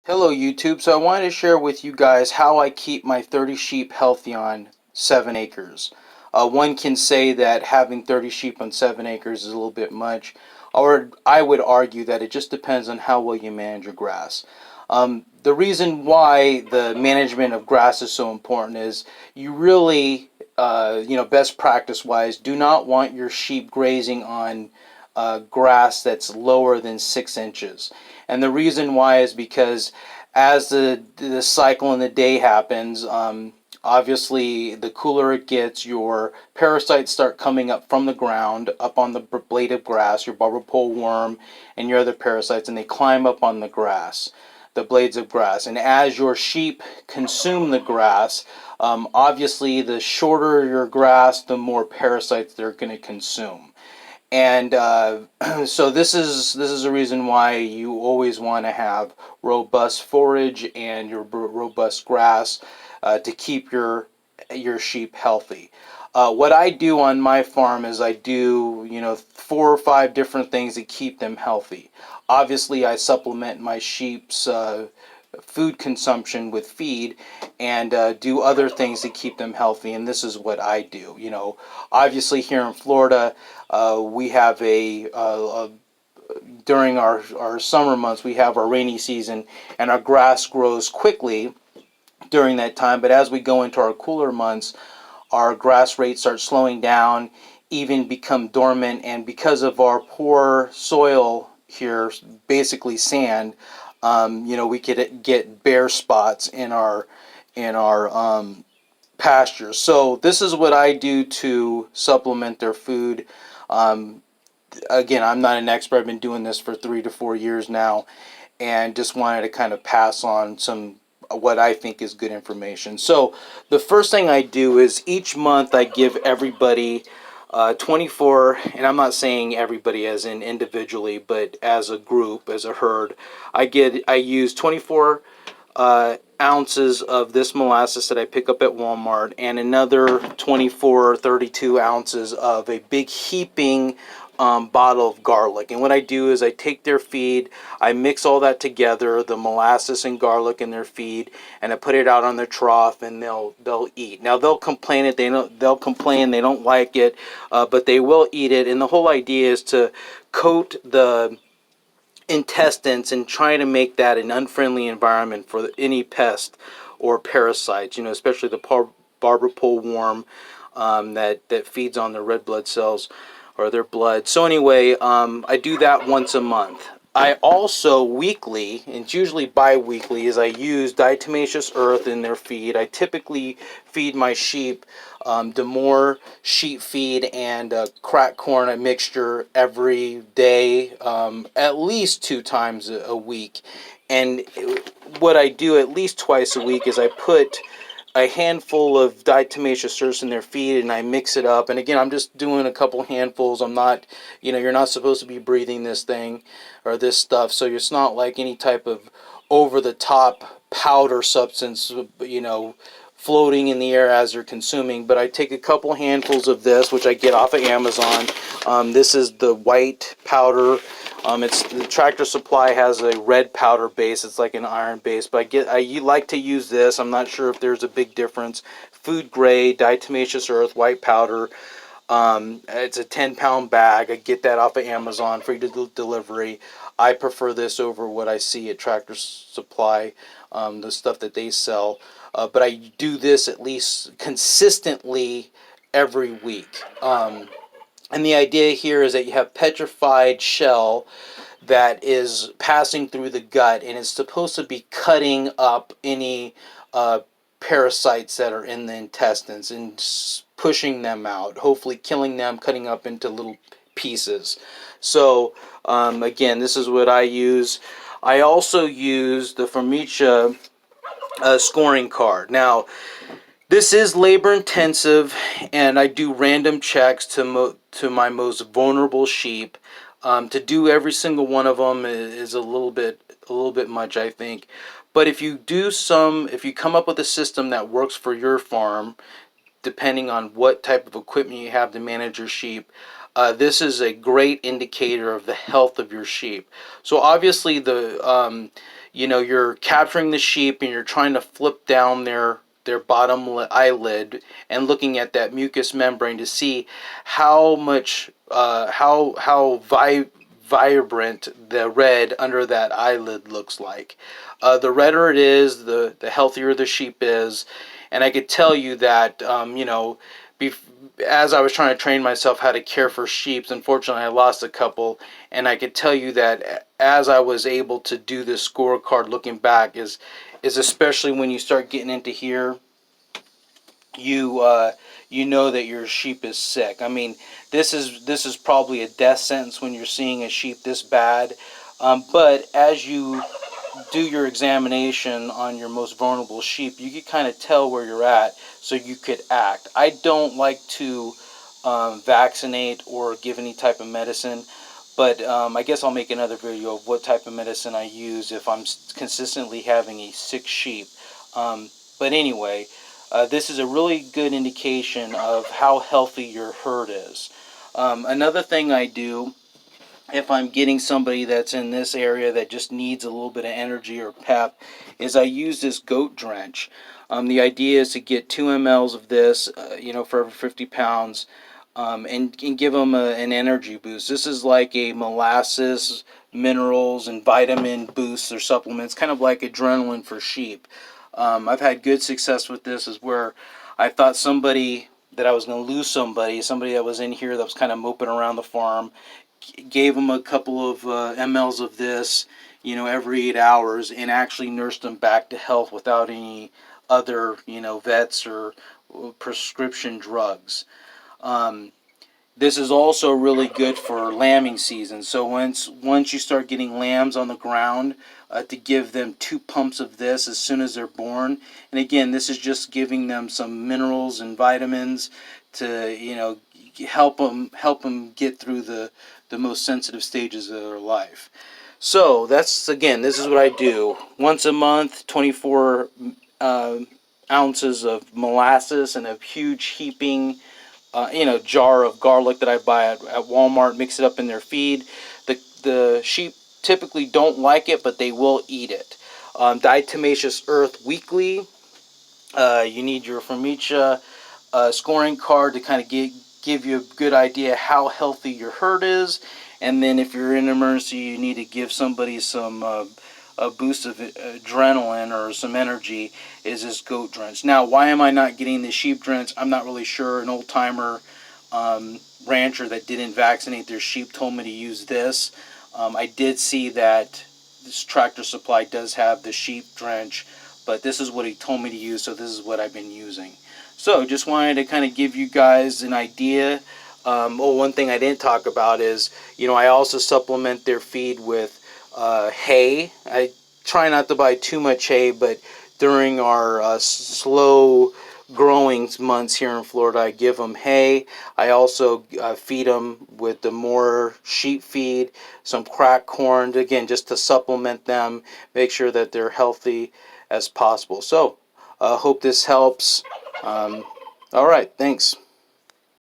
Hello YouTube, so I wanted to share with you guys how I keep my 30 sheep healthy on 7 acres. One can say that having 30 sheep on 7 acres is a little bit much, or I would argue that it just depends on how well you manage your grass. The reason why the management of grass is so important is you really, best practice wise, do not want your sheep grazing on grass that's lower than 6 inches. And the reason why is because as the cycle in the day happens, obviously the cooler it gets, your parasites start coming up from the ground, up on the blade of grass, your barber pole worm and your other parasites, and they climb up on the grass, the blades of grass. And as your sheep consume the grass, obviously the shorter your grass, the more parasites they're going to consume. And so this is a reason why you always want to have robust forage and your robust grass to keep your sheep healthy. What I do on my farm is I do 4 or 5 different things to keep them healthy. Obviously, I supplement my sheep's food consumption with feed and do other things to keep them healthy, and this is what I do. Obviously here in Florida, we have during our summer months we have our rainy season, and our grass grows quickly during that time. But as we go into our cooler months, our grass rates start slowing down, even become dormant, and because of our poor soil here, basically sand, we could get bare spots in our pastures. So this is what I do to supplement their food. Um, Again, I'm not an expert. I've been doing this for 3 to 4 years now, and just wanted to kind of pass on some what I think is good information. So the first thing I do is each month I give everybody 24, and I'm not saying everybody as in individually, but as a group, as a herd. I use 24 ounces of this molasses that I pick up at Walmart, and another 24 or 32 ounces of a big heaping bottle of garlic. And what I do is I take their feed, I mix all that together, the molasses and garlic in their feed, and I put it out on their trough, and they'll eat. Now they'll complain they don't like it, but they will eat it. And the whole idea is to coat the intestines and trying to make that an unfriendly environment for any pest or parasites, especially the barber pole worm that feeds on their red blood cells or their blood. So anyway, I do that once a month. I also weekly, and it's usually bi-weekly, is I use diatomaceous earth in their feed. I typically feed my sheep Demore sheep feed and cracked corn, a mixture every day, at least 2 times a week. And what I do at least twice a week is I put a handful of diatomaceous earth in their feed, and I mix it up. And again, I'm just doing a couple handfuls. I'm not, you're not supposed to be breathing this thing or this stuff, so it's not like any type of over the top powder substance, floating in the air as they're consuming. But I take a couple handfuls of this, which I get off of Amazon. This is the white powder. It's the Tractor Supply has a red powder base. It's like an iron base, but I like to use this. I'm not sure if there's a big difference. Food grade diatomaceous earth white powder. It's a 10-pound bag. I get that off of Amazon, free delivery. I prefer this over what I see at Tractor Supply, the stuff that they sell. But I do this at least consistently every week. And the idea here is that you have petrified shell that is passing through the gut, and it's supposed to be cutting up any parasites that are in the intestines and pushing them out, hopefully killing them, cutting up into little pieces. So again, this is what I use. I also use the Formica scoring card. Now, this is labor intensive, and I do random checks to my most vulnerable sheep. To do every single one of them is a little bit much, I think. But if you come up with a system that works for your farm, depending on what type of equipment you have to manage your sheep, this is a great indicator of the health of your sheep. So obviously you're capturing the sheep and you're trying to flip down their bottom eyelid and looking at that mucous membrane to see how much vibrant the red under that eyelid looks like. The redder it is, the healthier the sheep is. And I could tell you that, as I was trying to train myself how to care for sheep, unfortunately I lost a couple, and I could tell you that as I was able to do this scorecard looking back is especially when you start getting into here, you know that your sheep is sick. I mean, this is probably a death sentence when you're seeing a sheep this bad. But as you do your examination on your most vulnerable sheep, you can kind of tell where you're at, so you could act. I don't like to vaccinate or give any type of medicine, but I guess I'll make another video of what type of medicine I use if I'm consistently having a sick sheep. But anyway, this is a really good indication of how healthy your herd is. Another thing I do, if I'm getting somebody that's in this area that just needs a little bit of energy or pep, is I use this goat drench. The idea is to get 2 mLs of this, for every 50 pounds, and give them an energy boost. This is like a molasses, minerals, and vitamin boosts or supplements, kind of like adrenaline for sheep. I've had good success with this, is where I thought that I was going to lose somebody that was in here that was kind of moping around the farm, gave them a couple of mLs of this, every 8 hours, and actually nursed them back to health without any other, vets or prescription drugs. This is also really good for lambing season. So once you start getting lambs on the ground, to give them 2 pumps of this as soon as they're born. And again, this is just giving them some minerals and vitamins to help them get through the most sensitive stages of their life. So this is what I do once a month. 24 ounces of molasses and a huge heaping jar of garlic that I buy at Walmart, mix it up in their feed. The sheep typically don't like it, but they will eat it. Diatomaceous earth weekly. You need your Formica scoring card to kind of give you a good idea how healthy your herd is. And then if you're in an emergency, you need to give somebody some a boost of adrenaline or some energy, is this goat drench. Now, why am I not getting the sheep drench? I'm not really sure. An old timer rancher that didn't vaccinate their sheep told me to use this. I did see that this Tractor Supply does have the sheep drench, but this is what he told me to use, so this is what I've been using. So just wanted to kind of give you guys an idea. One thing I didn't talk about is, I also supplement their feed with hay. I try not to buy too much hay, but during our slow growing months here in Florida, I give them hay. I also feed them with the more sheep feed, some cracked corn, again, just to supplement them, make sure that they're healthy as possible. So, hope this helps. All right, thanks.